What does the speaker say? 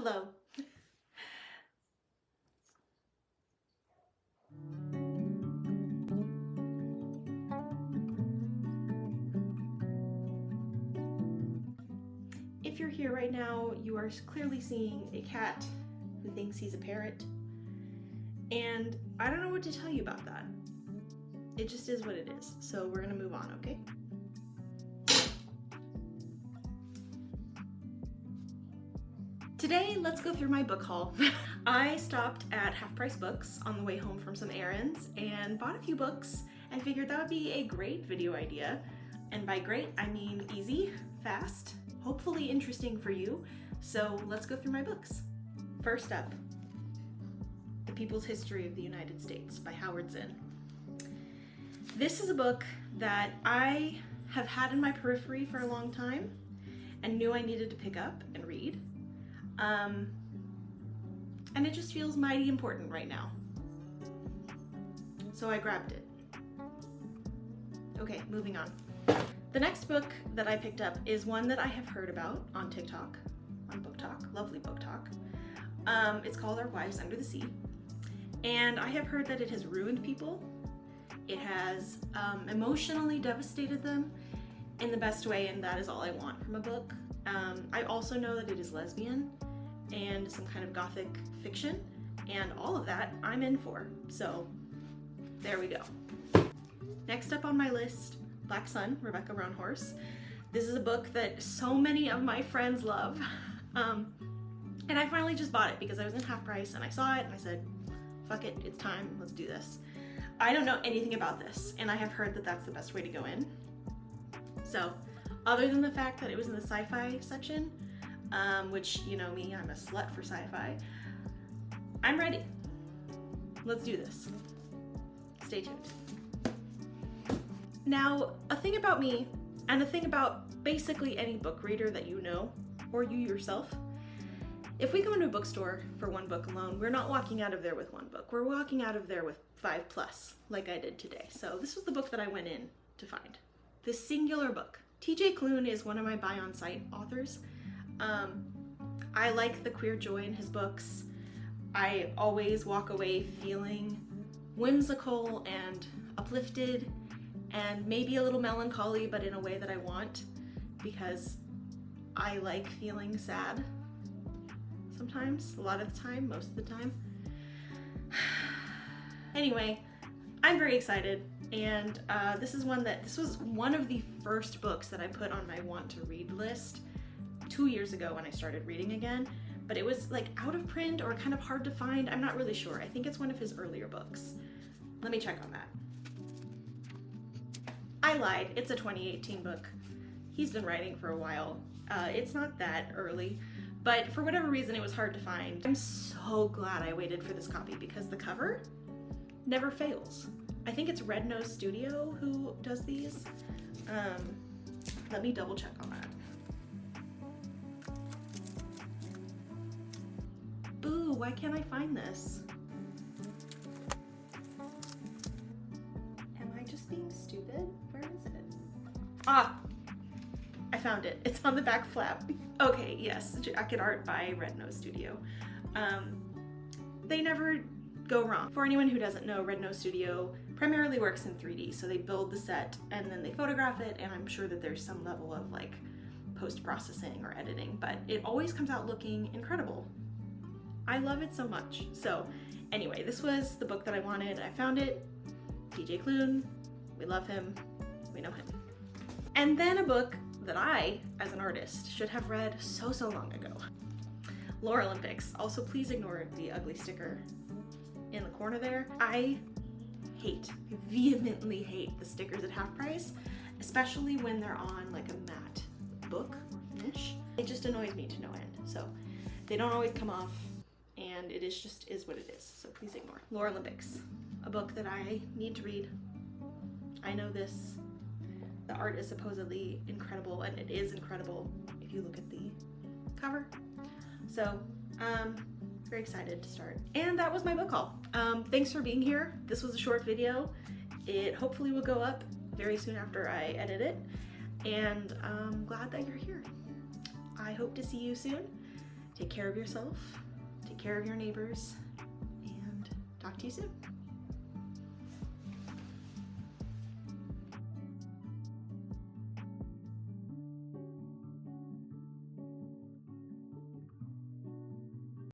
Hello. If you're here right now, you are clearly seeing a cat who thinks he's a parrot. And I don't know what to tell you about that. It just is what it is. So we're gonna move on, okay? Today, let's go through my book haul. I stopped at Half Price Books on the way home from some errands and bought a few books and figured that would be a great video idea. And by great, I mean easy, fast, hopefully interesting for you. So let's go through my books. First up, The People's History of the United States by Howard Zinn. This is a book that I have had in my periphery for a long time and knew I needed to pick up and read. And it just feels mighty important right now. So I grabbed it. Okay, moving on. The next book that I picked up is one that I have heard about on TikTok, on Book Talk, lovely Book Talk. It's called Our Wives Under the Sea. And I have heard that it has ruined people. It has emotionally devastated them in the best way, and that is all I want from a book. I also know that it is lesbian and some kind of gothic fiction, and all of that I'm in for. So there we go. Next up on my list, Black Sun, Rebecca Roanhorse. This is a book that so many of my friends love. And I finally just bought it because I was in Half Price and I saw it and I said, fuck it, it's time, let's do this. I don't know anything about this, and I have heard that that's the best way to go in. So, other than the fact that it was in the sci-fi section, which, you know me, I'm a slut for sci-fi, I'm ready. Let's do this. Stay tuned. Now, a thing about me, and a thing about basically any book reader that you know, or you yourself, if we go into a bookstore for one book alone, we're not walking out of there with one book. We're walking out of there with 5+, like I did today. So this was the book that I went in to find. This singular book. TJ Klune is one of my buy on site authors. I like the queer joy in his books. I always walk away feeling whimsical and uplifted and maybe a little melancholy, but in a way that I want, because I like feeling sad sometimes, a lot of the time, most of the time. Anyway, I'm very excited, and this was one of the first books that I put on my want to read list 2 years ago when I started reading again, but it was like out of print or kind of hard to find. I'm not really sure. I think it's one of his earlier books. Let me check on that. I lied, it's a 2018 book. He's been writing for a while. It's not that early, but for whatever reason it was hard to find. I'm so glad I waited for this copy because the cover never fails. I think it's Red Nose Studio who does these. Let me double check on that. Boo, why can't I find this? Am I just being stupid? Where is it? Ah, I found it. It's on the back flap. Okay, yes, jacket art by Red Nose Studio. They never go wrong. For anyone who doesn't know, Red Nose Studio primarily works in 3D, so they build the set and then they photograph it, and I'm sure that there's some level of like post-processing or editing, but it always comes out looking incredible. I love it so much. So anyway, this was the book that I wanted. I found it. TJ Klune, we love him, we know him. And then a book that I, as an artist, should have read so long ago. Lore Olympics. Also, please ignore the ugly sticker in the corner there. I vehemently hate the stickers at Half Price, especially when they're on like a matte book or finish. It just annoys me to no end. So they don't always come off, and it is what it is. So please ignore. Lore Olympics, a book that I need to read. I know this. The art is supposedly incredible, and it is incredible if you look at the cover. So, very excited to start. And that was my book haul. Thanks for being here. This was a short video. It hopefully will go up very soon after I edit it. And I'm glad that you're here. I hope to see you soon. Take care of yourself, take care of your neighbors, and talk to you soon.